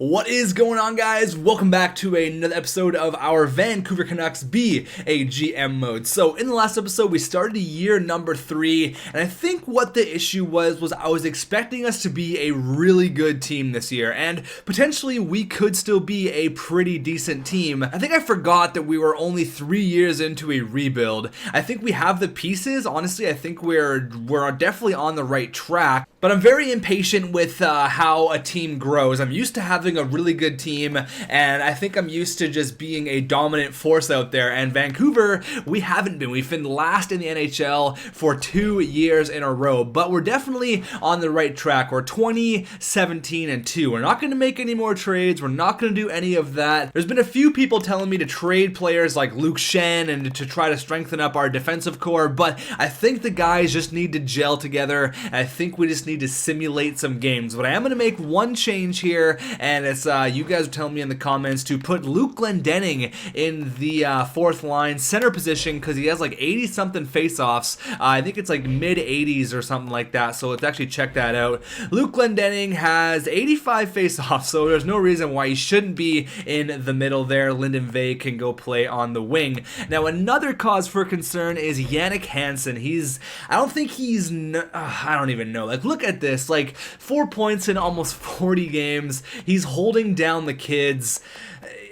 What is going on, guys? Welcome back to another episode of our Vancouver Canucks Be a GM mode. So in the last episode, we started year number 3, and I think what the issue was I was expecting us to be a really good team this year, and potentially we could still be a pretty decent team. I think I forgot that we were only 3 years into a rebuild. I think we have the pieces. Honestly, I think we're definitely on the right track. But I'm very impatient with how a team grows. I'm used to having a really good team, and I think I'm used to just being a dominant force out there. And Vancouver, we haven't been. We've been last in the NHL for 2 years in a row, but we're definitely on the right track. We're 20-17-2. We're not going to make any more trades. We're not going to do any of that. There's been a few people telling me to trade players like Luke Shen and to try to strengthen up our defensive core, but I think the guys just need to gel together. And I think we just need to simulate some games. But I am going to make one change here, and it's you guys are telling me in the comments to put Luke Glendening in the fourth line center position because he has like 80 something face-offs. I think it's like mid 80s or something like that, so let's actually check that out. Luke Glendening has 85 face-offs, so there's no reason why he shouldn't be in the middle there. Lyndon Vey can go play on the wing. Now another cause for concern is Jannik Hansen. I don't think he's I don't even know. Like, look at this, like 4 points in almost 40 games. He's holding down the kids.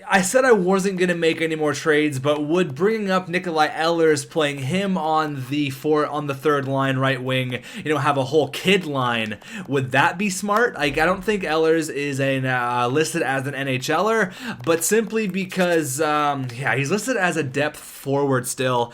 I said I wasn't going to make any more trades, but would bringing up Nikolai Ehlers, playing him on the third line right wing, have a whole kid line, would that be smart? Like, I don't think Ehlers is listed as an NHLer, but simply because he's listed as a depth forward still.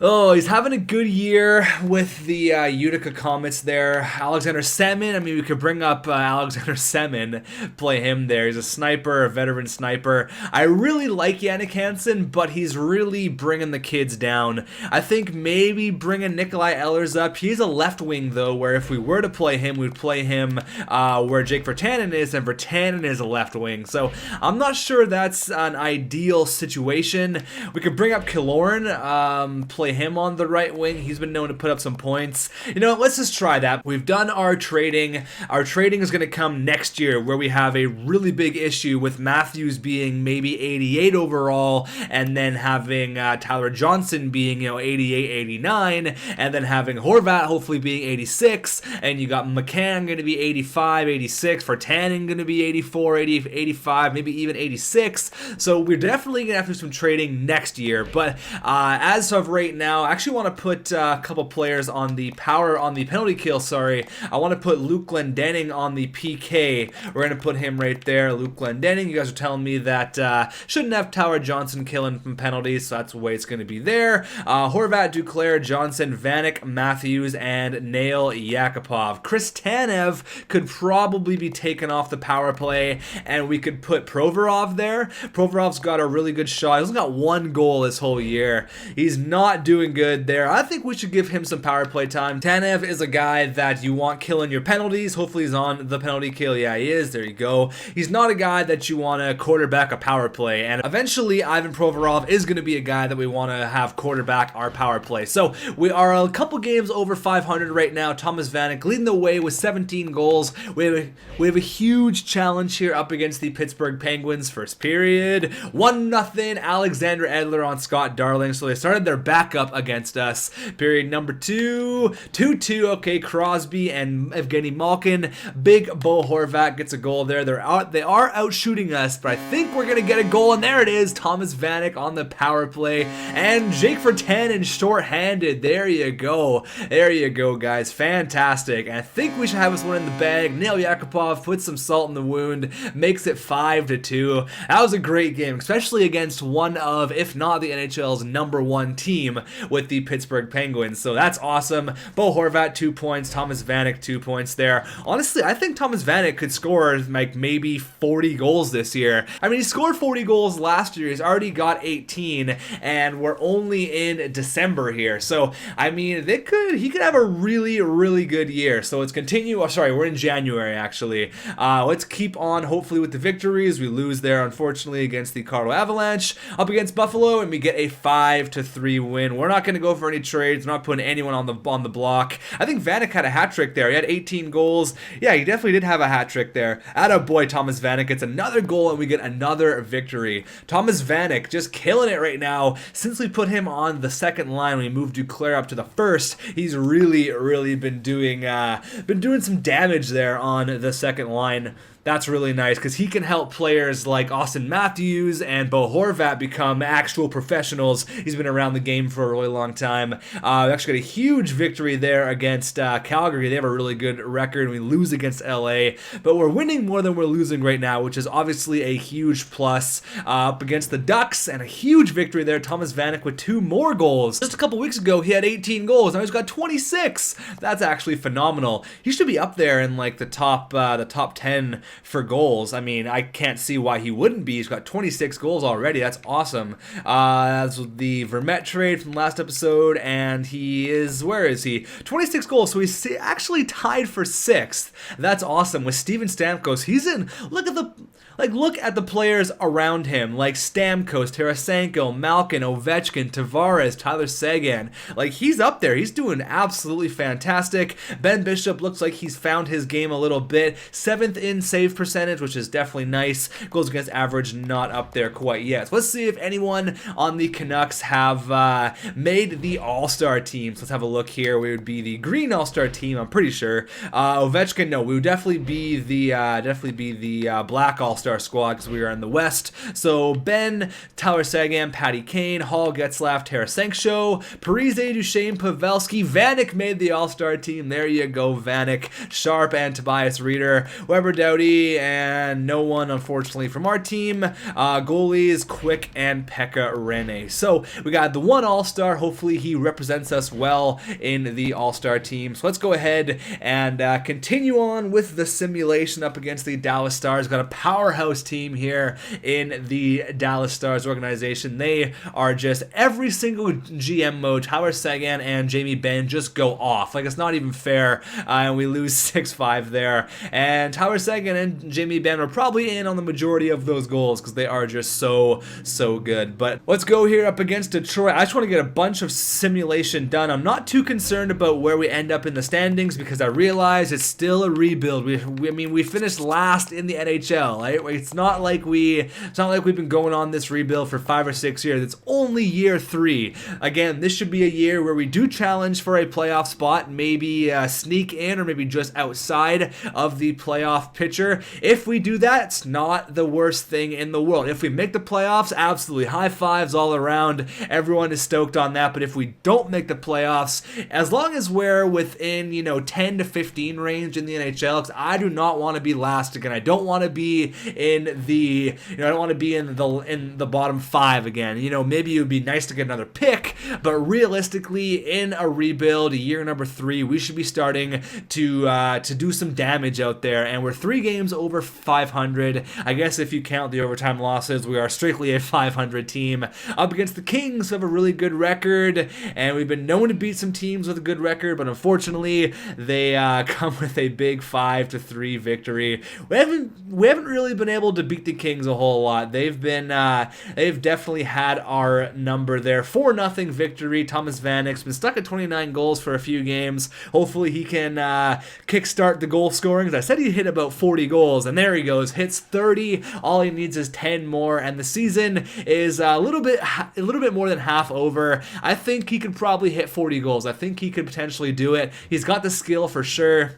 Oh, he's having a good year with the Utica Comets there. Alexander Semin, I mean, we could bring up Alexander Semin, play him there. He's a sniper, a veteran sniper. I really like Jannik Hansen, but he's really bringing the kids down. I think maybe bringing Nikolai Ehlers up. He's a left wing, though, where if we were to play him, we'd play him where Jake Virtanen is, and Virtanen is a left wing. So I'm not sure that's an ideal situation. We could bring up Killorn, play him on the right wing. He's been known to put up some points. Let's just try that. We've done our trading. Our trading is going to come next year, where we have a really big issue with Matthews being maybe 88 overall, and then having Tyler Johnson being 88, 89, and then having Horvat hopefully being 86, and you got McCann going to be 85, 86, Virtanen going to be 84, 80, 85, maybe even 86. So we're definitely going to have to do some trading next year. But as of right now, I actually want to put a couple players on the penalty kill. I want to put Luke Glendening on the PK. We're going to put him right there, Luke Glendening. You guys are telling me that shouldn't have Tyler Johnson killing from penalties, so that's the way it's going to be there. Horvat, Duclair, Johnson, Vanek, Matthews, and Nail Yakupov. Chris Tanev could probably be taken off the power play, and we could put Provorov there. Provorov's got a really good shot. He's only got 1 goal this whole year. He's not doing good there. I think we should give him some power play time. Tanev is a guy that you want killing your penalties. Hopefully he's on the penalty kill. Yeah, he is. There you go. He's not a guy that you want to quarterback a power play, and eventually Ivan Provorov is going to be a guy that we want to have quarterback our power play. So we are a couple games over 500 right now. Thomas Vanek leading the way with 17 goals. We have a huge challenge here up against the Pittsburgh Penguins. First period, 1-0. Alexander Edler on Scott Darling. So they started their backup against us. Period number 2, 2-2. Okay, Crosby and Evgeny Malkin. Big Bo Horvat gets a goal there. They are out shooting us, but I think we're gonna get a goal, and there it is. Thomas Vanek on the power play, and Jake Virtanen short-handed. There you go. There you go, guys. Fantastic. And I think we should have this one in the bag. Nail Yakupov puts some salt in the wound, makes it 5-2. That was a great game, especially against one of, if not the NHL's #1 team, with the Pittsburgh Penguins. So that's awesome. Bo Horvat 2 points, Thomas Vanek 2 points there. Honestly, I think Thomas Vanek could score like maybe 40 goals this year. I mean, he scored 40 goals last year. He's already got 18, and we're only in December here. So I mean, he could have a really, really good year. So let's continue. Oh, sorry, we're in January actually. Let's keep on hopefully with the victories. We lose there unfortunately against the Colorado Avalanche, up against Buffalo, and we get a 5-3 win. Ovechkin. We're not going to go for any trades. We're not putting anyone on the block. I think Vanek had a hat trick there. He had 18 goals. Yeah, he definitely did have a hat trick there. Attaboy, Thomas Vanek gets another goal, and we get another victory. Thomas Vanek just killing it right now. Since we put him on the second line when we moved Duclair up to the first, he's really been doing some damage there on the second line. That's really nice because he can help players like Austin Matthews and Bo Horvat become actual professionals. He's been around the game for a really long time. We actually got a huge victory there against Calgary. They have a really good record. We lose against LA, but we're winning more than we're losing right now, which is obviously a huge plus. Up against the Ducks, and a huge victory there. Thomas Vanek with 2 more goals. Just a couple weeks ago, he had 18 goals. Now he's got 26. That's actually phenomenal. He should be up there in like the top 10 for goals. I mean, I can't see why he wouldn't be. He's got 26 goals already. That's awesome. That's the Vermette trade from last episode, and he is, where is he? 26 goals, so he's actually tied for 6th. That's awesome. With Steven Stamkos, he's in, look at the players around him, like Stamkos, Tarasenko, Malkin, Ovechkin, Tavares, Tyler Seguin. Like, he's up there. He's doing absolutely fantastic. Ben Bishop looks like he's found his game a little bit. 7th in save percentage, which is definitely nice. Goals against average, not up there quite yet. So let's see if anyone on the Canucks have made the All-Star team. So let's have a look here. We would be the green All-Star team, I'm pretty sure. Ovechkin, no, we would definitely be the black All-Star squad because we are in the West. So Ben, Tyler Seguin, Patty Kane, Hall, Getzlaf, Tarasenko, Parise, Duchesne, Pavelski, Vanek made the All-Star team. There you go, Vanek, Sharp, and Tobias Reeder, Weber, Doughty, and no one, unfortunately, from our team. Goalies, Quick, and Pekka Rinne. So we got the one All-Star. Hopefully he represents us well in the All-Star team. So let's go ahead and continue on with the simulation up against the Dallas Stars. Got a powerhouse team here in the Dallas Stars organization. They are just every single GM mode. Tyler Seguin and Jamie Benn just go off. Like, it's not even fair. And we lose 6-5 there. And Tyler Seguin and Jamie Benn are probably in on the majority of those goals because they are just so good. But let's go here up against Detroit. I just want to get a bunch of simulation done. I'm not too concerned about where we end up in the standings because I realize it's still a rebuild. We finished last in the NHL. Right? It's not like we've been going on this rebuild for 5 or 6 years. It's only year 3. Again, this should be a year where we do challenge for a playoff spot, maybe sneak in or maybe just outside of the playoff picture. If we do that, it's not the worst thing in the world. If we make the playoffs, absolutely high fives all around. Everyone is stoked on that. But if we don't make the playoffs, as long as we're within 10 to 15 range in the NHL, because I do not want to be last again. I don't want to be in the I don't want to be in the bottom 5 again. Maybe it would be nice to get another pick, but realistically, in a rebuild, year number 3, we should be starting to do some damage out there. And we're 3 games over 500. I guess if you count the overtime losses, we are strictly a 500 team. Up against the Kings, who have a really good record, and we've been known to beat some teams with a good record, but unfortunately, they come with a big 5-3 victory. We haven't really been able to beat the Kings a whole lot. They've definitely had our number there. 4-0 victory. Thomas Vanek's been stuck at 29 goals for a few games. Hopefully he can kickstart the goal scoring. As I said, he hit about 40 goals, and there he goes. Hits 30. All he needs is 10 more, and the season is a little bit more than half over. I think he could probably hit 40 goals. I think he could potentially do it. He's got the skill for sure.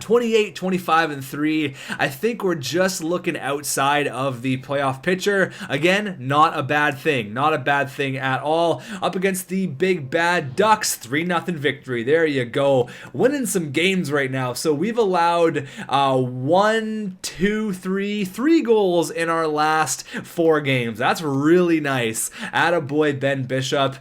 28, 25, and 3. I think we're just looking outside of the playoff picture. Again, not a bad thing. Not a bad thing at all. Up against the big bad Ducks, 3-0 victory. There you go. Winning some games right now. So we've allowed 3 goals in our last 4 games. That's really nice. Attaboy, Ben Bishop.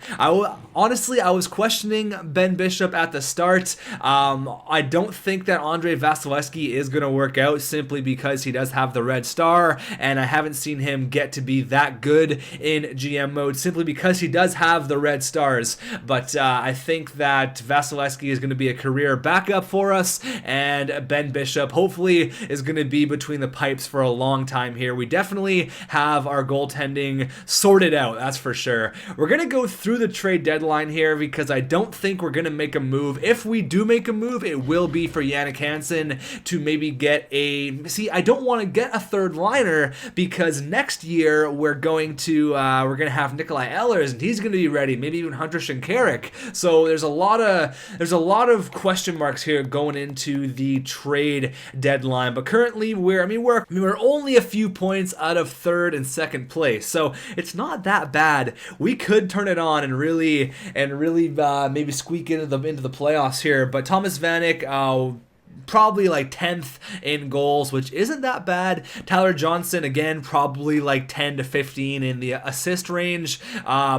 Honestly, I was questioning Ben Bishop at the start. I don't think that Andrei Vasilevsky is going to work out simply because he does have the red star, and I haven't seen him get to be that good in GM mode simply because he does have the red stars. But I think that Vasilevsky is going to be a career backup for us, and Ben Bishop hopefully is going to be between the pipes for a long time here. We definitely have our goaltending sorted out, that's for sure. We're going to go through the trade deadline here because I don't think we're going to make a move. If we do make a move, it will be for Jannik Hansen to maybe get a... See, I don't want to get a third liner because next year we're going to have Nikolai Ehlers, and he's going to be ready. Maybe even Hunter Shinkaruk. So there's a lot of question marks here going into the trade deadline. But currently we're only a few points out of third and second place, so it's not that bad. We could turn it on and really maybe squeak into the playoffs here. But Thomas Vanek, probably like 10th in goals, which isn't that bad. Tyler Johnson, again, probably like 10 to 15 in the assist range.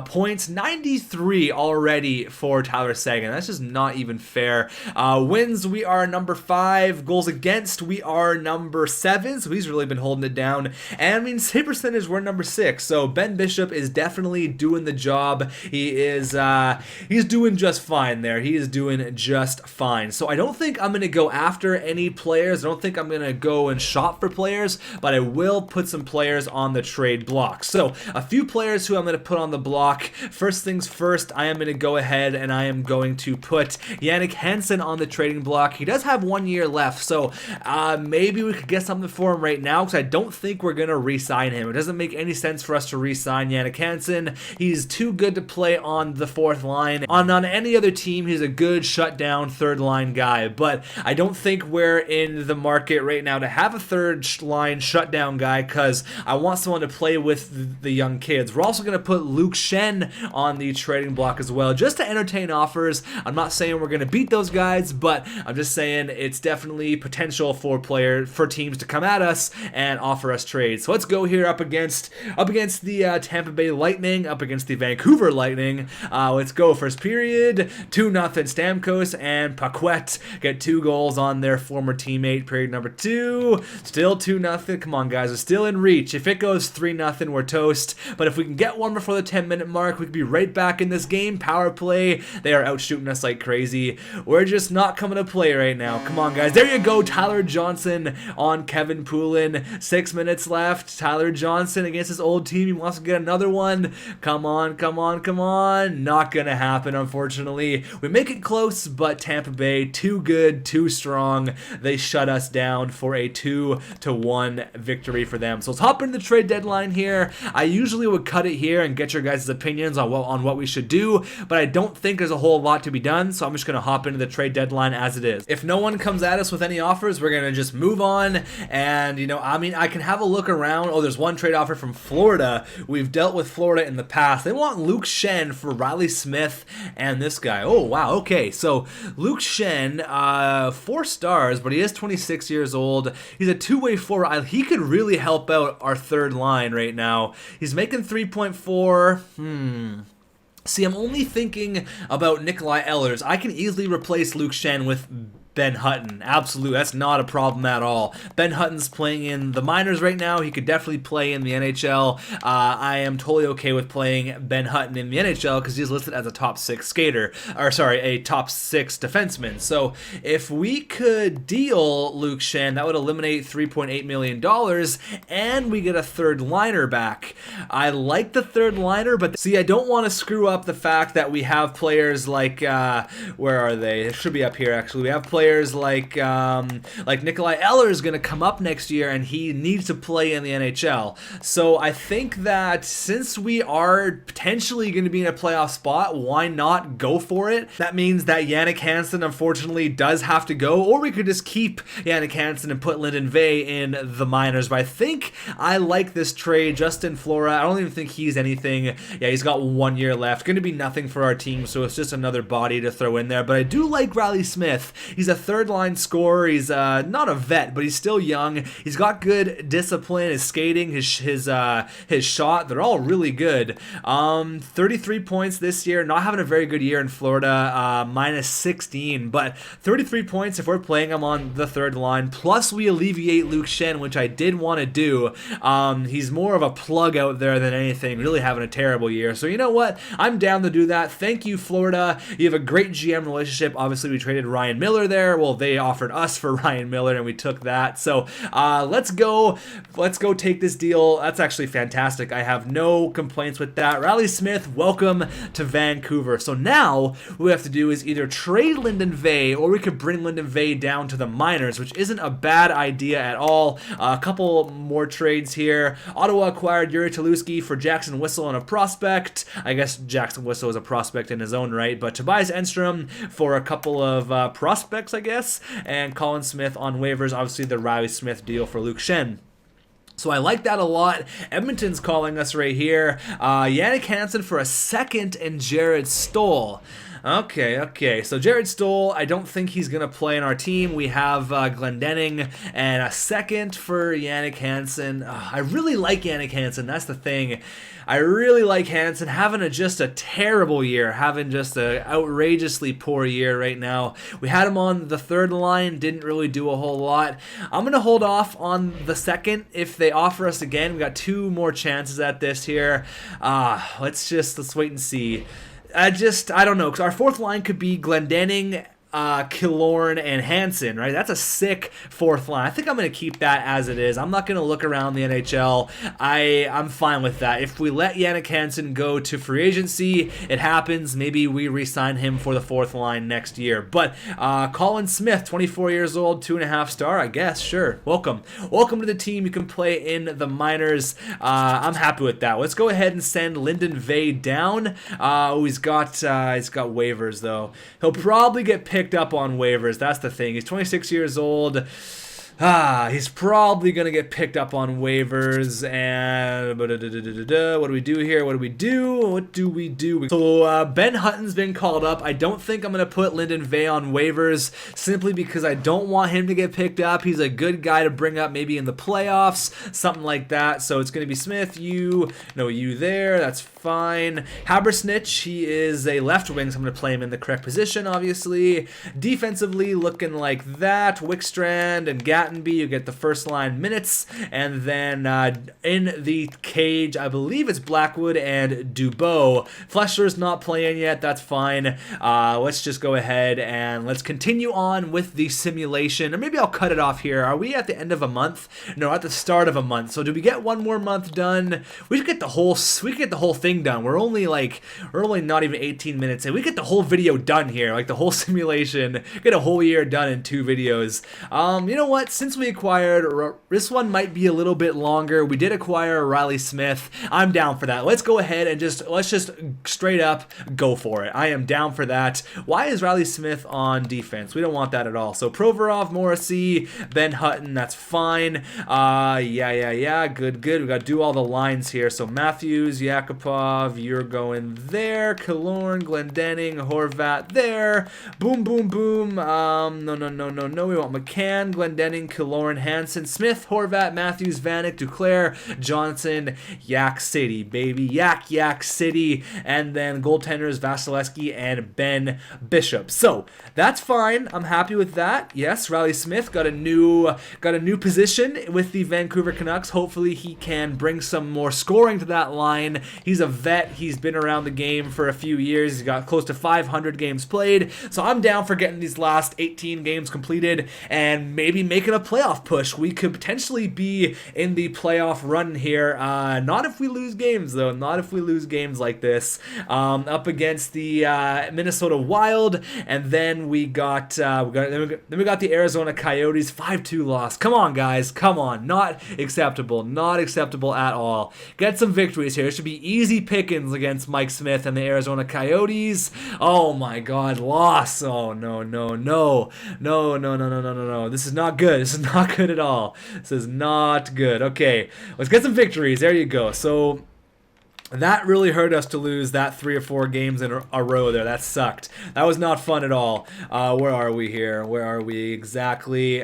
Points, 93 already for Tyler Seguin. That's just not even fair. Wins, we are number 5. Goals against, we are number 7. So he's really been holding it down. And I mean, save percentage, we're number 6. So Ben Bishop is definitely doing the job. He's doing just fine there. He is doing just fine. So I don't think I'm going to go after any players. I don't think I'm going to go and shop for players, but I will put some players on the trade block. So a few players who I'm going to put on the block. First things first, I am going to go ahead and I am going to put Jannik Hansen on the trading block. He does have 1 year left, so maybe we could get something for him right now because I don't think we're going to re-sign him. It doesn't make any sense for us to re-sign Jannik Hansen. He's too good to play on the fourth line. On any other team, he's a good shutdown third line guy, but I don't think we're in the market right now to have a third line shutdown guy because I want someone to play with the young kids. We're also going to put Luke Shen on the trading block as well, just to entertain offers. I'm not saying we're going to beat those guys, but I'm just saying it's definitely potential for teams to come at us and offer us trades. So let's go here up against the Tampa Bay Lightning, up against the Vancouver Lightning. Let's go. First period, 2-0 Stamkos and Paquette get 2 goals on their former teammate. Period number 2, still 2-0. Come on, guys, we're still in reach. If it goes 3-0, we're toast. But if we can get one before the 10-minute mark, we could be right back in this game. Power play, they are out shooting us like crazy. We're just not coming to play right now. Come on, guys, there you go. Tyler Johnson on Kevin Poulin. 6 minutes left. Tyler Johnson against his old team. He wants to get another one. Come on, come on, come on. Not gonna happen, unfortunately. We make it close, but Tampa Bay, too good, too strong. They shut us down for a 2-1 victory for them. So let's hop into the trade deadline here. I usually would cut it here and get your guys' opinions on what we should do, but I don't think there's a whole lot to be done, so I'm just going to hop into the trade deadline as it is. If no one comes at us with any offers, we're going to just move on, and, I can have a look around. Oh, there's one trade offer from Florida. We've dealt with Florida in the past. They want Luke Shen for Riley Smith and this guy. Oh, wow, okay. So Luke Shen, 4 stars, but he is 26 years old. He's a two-way forward. He could really help out our third line right now. He's making 3.4. See, I'm only thinking about Nikolai Ehlers. I can easily replace Luke Shen with Ben Hutton. Absolutely, that's not a problem at all. Ben Hutton's playing in the minors right now. He could definitely play in the NHL. I am totally okay with playing Ben Hutton in the NHL because he's listed as a top 6 skater, a top 6 defenseman. So if we could deal Luke Shen, that would eliminate $3.8 million, and we get a third liner back. I like the third liner, but see, I don't want to screw up the fact that we have players like, where are they? It should be up here, actually. We have players like Nikolai Ehlers is going to come up next year, and he needs to play in the NHL. So I think that since we are potentially going to be in a playoff spot, why not go for it? That means that Jannik Hansen unfortunately does have to go, or we could just keep Jannik Hansen and put Lyndon Vey in the minors. But I think I like this trade. Justin Flora, I don't even think he's anything. Yeah, he's got 1 year left. Going to be nothing for our team, so it's just another body to throw in there. But I do like Riley Smith. He's a third line scorer. He's not a vet, but he's still young. He's got good discipline. His skating, his shot, they're all really good. 33 points this year. Not having a very good year in Florida. Minus 16, but 33 points if we're playing him on the third line. Plus we alleviate Luke Shen, which I did want to do. He's more of a plug out there than anything. Really having a terrible year. So you know what? I'm down to do that. Thank you, Florida. You have a great GM relationship. Obviously, we traded Ryan Miller there. Well, they offered us for Ryan Miller, and we took that. So let's go take this deal. That's actually fantastic. I have no complaints with that. Riley Smith, welcome to Vancouver. So now what we have to do is either trade Lyndon Vay, or we could bring Lyndon Vay down to the minors, which isn't a bad idea at all. A couple more trades here. Ottawa acquired Yuri Taluski for Jackson Whistle and a prospect. I guess Jackson Whistle is a prospect in his own right, but Tobias Enstrom for a couple of prospects, I guess, and Colin Smith on waivers. Obviously, the Riley Smith deal for Luke Shen. So I like that a lot. Edmonton's calling us right here. Yannick Hansen for a second and Jared Stoll. Okay. So Jared Stoll, I don't think he's going to play in our team. We have Glendening and a second for Yannick Hansen. I really like Yannick Hansen. That's the thing. I really like Hansen. Having just a terrible year. Having just an outrageously poor year right now. We had him on the third line. Didn't really do a whole lot. I'm going to hold off on the second. If they offer us again, we got 2 more chances at this here. Let's wait and see. I don't know, because our fourth line could be Glendening, Killorn, and Hansen, right? That's a sick fourth line. I think I'm going to keep that as it is. I'm not going to look around the NHL. I'm fine with that. If we let Yannick Hansen go to free agency, it happens. Maybe we re-sign him for the fourth line next year. But Colin Smith, 24 years old, 2.5 star, I guess. Sure. Welcome to the team. You can play in the minors. I'm happy with that. Let's go ahead and send Lyndon Vay down. He's got waivers though. He'll probably get picked up on waivers. That's the thing. He's 26 years old. He's probably going to get picked up on waivers. And what do we do here? What do we do? So Ben Hutton's been called up. I don't think I'm going to put Lyndon Vay on waivers simply because I don't want him to get picked up. He's a good guy to bring up maybe in the playoffs, something like that. So it's going to be Smith, you there. That's fine. Habersnitch, he is a left wing, so I'm going to play him in the correct position, obviously. Defensively, looking like that. Wickstrand and Gattenby, you get the first line minutes. And then in the cage, I believe it's Blackwood and Dubois. Flesher's not playing yet. That's fine. Let's just go ahead and let's continue on with the simulation. Or maybe I'll cut it off here. Are we at the end of a month? No, at the start of a month. So do we get one more month done? We should get the whole thing done. We're only not even 18 minutes in. We get the whole video done here, like the whole simulation. Get a whole year done in 2 videos. You know what? Since we acquired, this one might be a little bit longer. We did acquire Riley Smith. I'm down for that. Let's go ahead and let's just straight up go for it. I am down for that. Why is Riley Smith on defense? We don't want that at all. So Provorov, Morrissey, Ben Hutton, that's fine. Yeah. Good. We got to do all the lines here. So Matthews, Yakupov, you're going there. Killorn, Glendening, Horvat there. Boom. No. We want McCann, Glendening, Killorn, Hansen, Smith, Horvat, Matthews, Vanek, Duclair, Johnson, Yak City, baby. Yak City. And then goaltenders Vasilevsky and Ben Bishop. So that's fine. I'm happy with that. Yes, Riley Smith got a new position with the Vancouver Canucks. Hopefully he can bring some more scoring to that line. He's a vet. He's been around the game for a few years. He's got close to 500 games played. So I'm down for getting these last 18 games completed and maybe making a playoff push. We could potentially be in the playoff run here. Not if we lose games, though. Not if we lose games like this. Up against the Minnesota Wild, and then we got the Arizona Coyotes. 5-2 loss. Come on, guys. Come on. Not acceptable. Not acceptable at all. Get some victories here. It should be easy pickings against Mike Smith and the Arizona Coyotes. Oh my God, loss. Oh no. This is not good. This is not good at all. This is not good. Okay, let's get some victories. There you go. So That really hurt us to lose that 3 or 4 games in a row there. That sucked. That was not fun at all. Where are we here? Where are we exactly?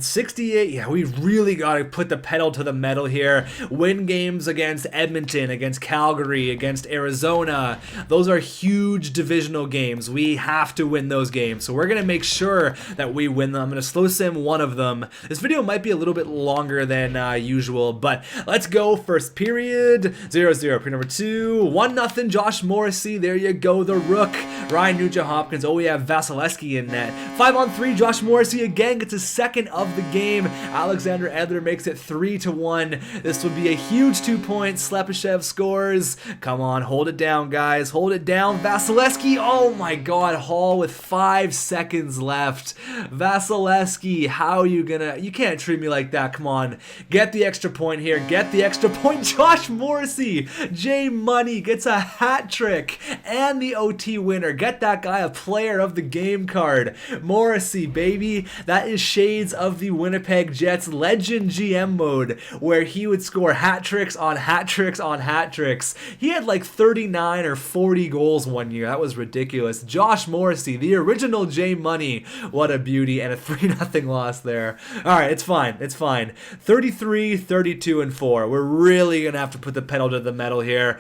68. Yeah, we really got to put the pedal to the metal here. Win games against Edmonton, against Calgary, against Arizona. Those are huge divisional games. We have to win those games. So we're going to make sure that we win them. I'm going to slow sim one of them. This video might be a little bit longer than usual, but let's go. First period, 0-0. Period number 2, 1-0, Josh Morrissey. There you go, the Rook. Ryan Nugent-Hopkins. Oh, we have Vasilevsky in net. 5-on-3, Josh Morrissey again gets his second of the game. Alexander Edler makes it 3-1. This would be a huge 2 points. Slepyshev scores. Come on, hold it down, guys. Hold it down. Vasilevsky. Oh my God, Hall with 5 seconds left. Vasilevsky, how are you gonna? You can't treat me like that. Come on, get the extra point here. Get the extra point. Josh Morrissey. J Money gets a hat trick and the OT winner. Get that guy a player of the game card. Morrissey, baby. That is shades of the Winnipeg Jets legend GM mode, where he would score hat tricks on hat tricks on hat tricks. He had like 39 or 40 goals one year. That was ridiculous. Josh Morrissey, the original J Money. What a beauty, and a 3-0 loss there. All right, it's fine. It's fine. 33, 32, and 4. We're really going to have to put the pedal to the metal here.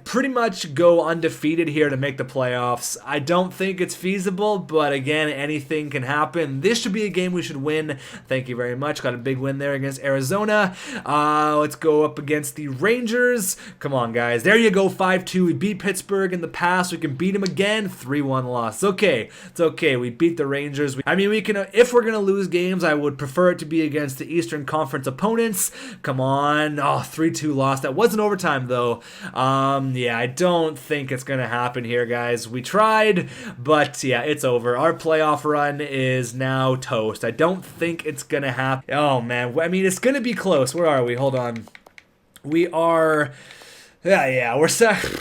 Pretty much go undefeated here to make the playoffs. I don't think it's feasible, but again, anything can happen. This should be a game we should win. Thank you very much. Got a big win there against Arizona. Let's go up against the Rangers. Come on, guys. There you go, 5-2. We beat Pittsburgh in the past. We can beat them again. 3-1 loss. It's okay. It's okay. We beat the Rangers. I mean, we can. If we're gonna lose games, I would prefer it to be against the Eastern Conference opponents. Come on. Oh, 3-2 loss. That wasn't overtime though. Yeah, I don't think it's gonna happen here, guys. We tried, but yeah, it's over. Our playoff run is now toast. I don't think it's gonna happen. Oh man, I mean, it's gonna be close. Where are we? Hold on. We are... Yeah, we're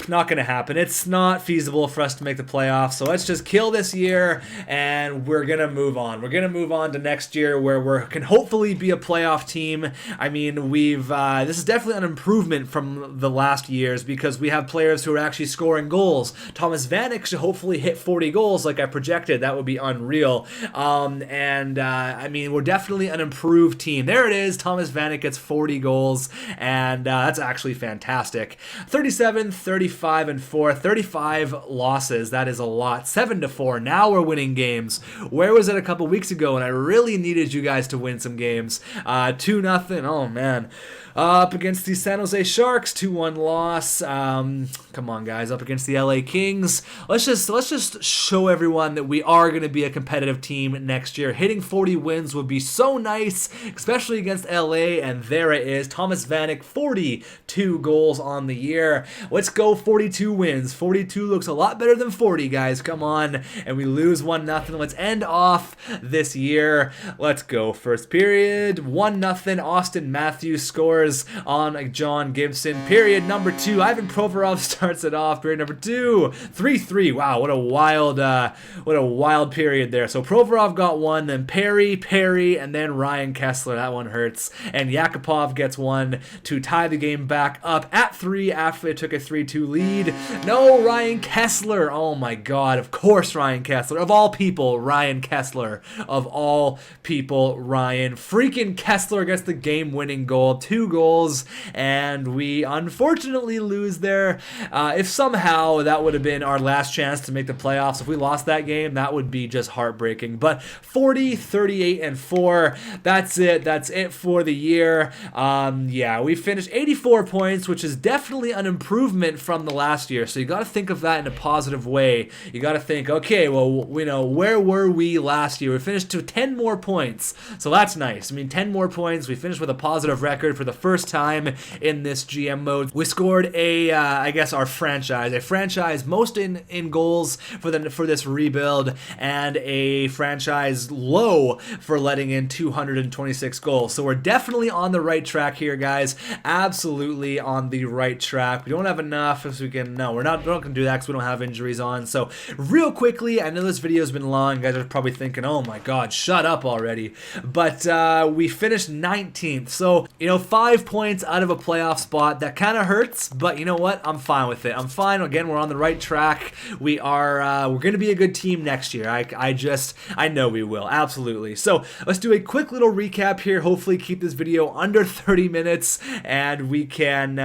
not going to happen. It's not feasible for us to make the playoffs, so let's just kill this year, and we're going to move on. We're going to move on to next year, where we can hopefully be a playoff team. I mean, this is definitely an improvement from the last years, because we have players who are actually scoring goals. Thomas Vanek should hopefully hit 40 goals like I projected. That would be unreal. I mean, we're definitely an improved team. There it is. Thomas Vanek gets 40 goals, and that's actually fantastic. 37, 35, and 4. 35 losses. That is a lot. 7-4. Now we're winning games. Where was it a couple weeks ago when I really needed you guys to win some games? 2-0. Oh, man. Up against the San Jose Sharks, 2-1 loss. Come on, guys. Up against the LA Kings. Let's just show everyone that we are going to be a competitive team next year. Hitting 40 wins would be so nice, especially against LA. And there it is. Thomas Vanek, 42 goals on the year. Let's go 42 wins. 42 looks a lot better than 40, guys. Come on. And we lose 1-0. Let's end off this year. Let's go. First period, 1-0. Austin Matthews scores on John Gibson. Period number 2, Ivan Provorov starts it off. Period number 2, 3-3. Wow, what a wild period there. So Provorov got one, then Perry, and then Ryan Kessler. That one hurts. And Yakupov gets one to tie the game back up at 3 after they took a 3-2 lead. No, Ryan Kessler. Oh my God. Of course, Ryan Kessler. Of all people, Ryan Kessler. Of all people, Ryan freaking Kessler gets the game-winning goal. 2 goals, and we unfortunately lose there. If somehow that would have been our last chance to make the playoffs, if we lost that game, that would be just heartbreaking. But 40, 38, and 4, that's it. That's it for the year. Yeah, we finished 84 points, which is definitely an improvement from the last year. So you got to think of that in a positive way. You got to think, okay, well, where were we last year? We finished to 10 more points. So that's nice. I mean, 10 more points. We finished with a positive record for the first time in this GM mode. We scored I guess our franchise most in goals for this rebuild, and a franchise low for letting in 226 goals. So we're definitely on the right track here, guys. Absolutely on the right track. We don't have enough, so we can, no, we're not going to do that because we don't have injuries on. So real quickly, I know this video has been long. You guys are probably thinking, oh my God, shut up already. But we finished 19th. So, you know, 5 points out of a playoff spot. That kind of hurts, but you know what? I'm fine with it. I'm fine. Again, we're on the right track. We're going to be a good team next year. I know we will. Absolutely. So let's do a quick little recap here. Hopefully keep this video under 30 minutes and we can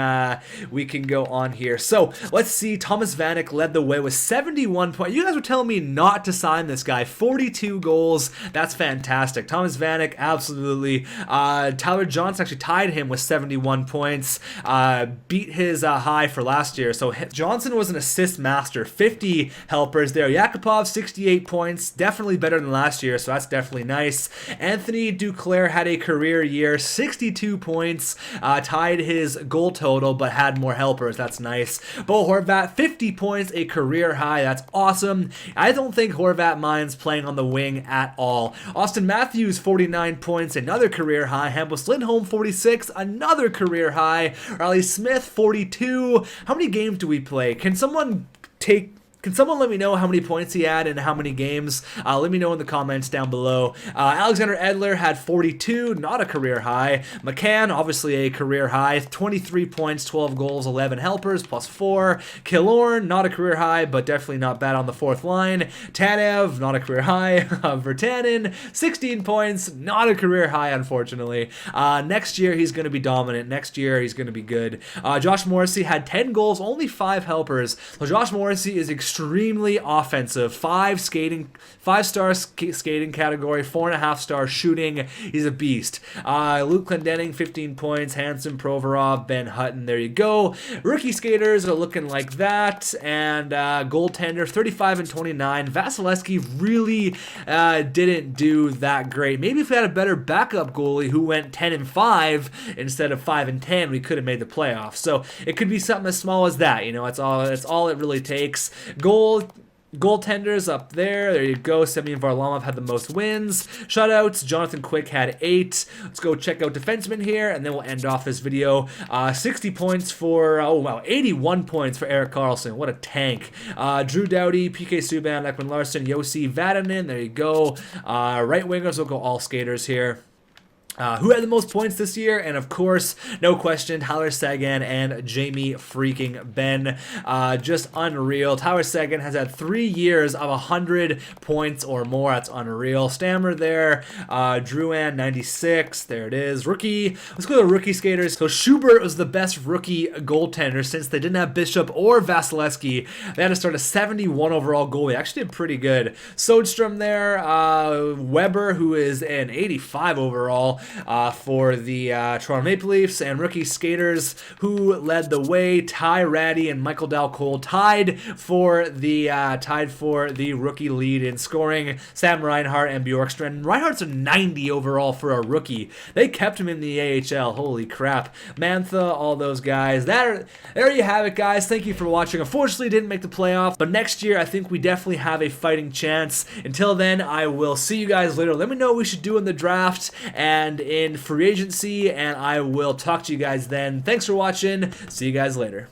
go on here. So let's see. Thomas Vanek led the way with 71 points. You guys were telling me not to sign this guy. 42 goals. That's fantastic. Thomas Vanek, absolutely. Tyler Johnson actually tied him with 71 points. Beat his high for last year. So Johnson was an assist master. 50 helpers there. Yakupov, 68 points. Definitely better than last year, so that's definitely nice. Anthony Duclair had a career year. 62 points. Tied his goal total, but had more helpers. That's nice. Bo Horvat, 50 points. A career high. That's awesome. I don't think Horvat minds playing on the wing at all. Austin Matthews, 49 points. Another career high. Hampus Lindholm, 46. Another career high. Riley Smith, 42. How many games do we play? Can someone let me know how many points he had and how many games? Let me know in the comments down below. Alexander Edler had 42, not a career high. McCann, obviously a career high, 23 points, 12 goals, 11 helpers, plus 4. Killorn, not a career high, but definitely not bad on the fourth line. Tanev, not a career high. Vertanen, 16 points, not a career high, unfortunately. Next year, he's going to be dominant. Next year, he's going to be good. Josh Morrissey had 10 goals, only 5 helpers. So Josh Morrissey is extremely offensive. 5-star skating category, 4.5-star shooting. He's a beast. Luke Clendenning, 15 points. Hanson, Provorov, Ben Hutton. There you go. Rookie skaters are looking like that. And goaltender, 35 and 29. Vasilevsky really didn't do that great. Maybe if we had a better backup goalie who went 10 and 5 instead of 5 and 10, we could have made the playoffs. So it could be something as small as that. You know, it's all it really takes. Goaltenders up there. There you go. Semyon Varlamov had the most wins. Shutouts. Jonathan Quick had 8. Let's go check out defensemen here, and then we'll end off this video. 60 points for, 81 points for Erik Karlsson. What a tank. Drew Doughty, PK Subban, Ekman Larson, Yossi Vatanen. There you go. Right wingers will go all skaters here. Who had the most points this year? And of course, no question, Tyler Seguin and Jamie freaking Benn. Just unreal. Tyler Seguin has had 3 years of 100 points or more. That's unreal. Stammer there. Drouin, 96. There it is. Rookie. Let's go to the rookie skaters. So Schubert was the best rookie goaltender since they didn't have Bishop or Vasilevsky. They had to start a 71 overall goalie. Actually did pretty good. Sodstrom there. Weber, who is an 85 overall. For the Toronto Maple Leafs, and rookie skaters who led the way. Ty Ratty and Michael Dalcole tied for the rookie lead in scoring. Sam Reinhart and Bjorkstrand. Reinhart's a 90 overall for a rookie. They kept him in the AHL. Holy crap. Mantha, all those guys. There you have it, guys. Thank you for watching. Unfortunately, didn't make the playoffs, but next year I think we definitely have a fighting chance. Until then, I will see you guys later. Let me know what we should do in the draft and in free agency, and I will talk to you guys then. Thanks for watching. See you guys later.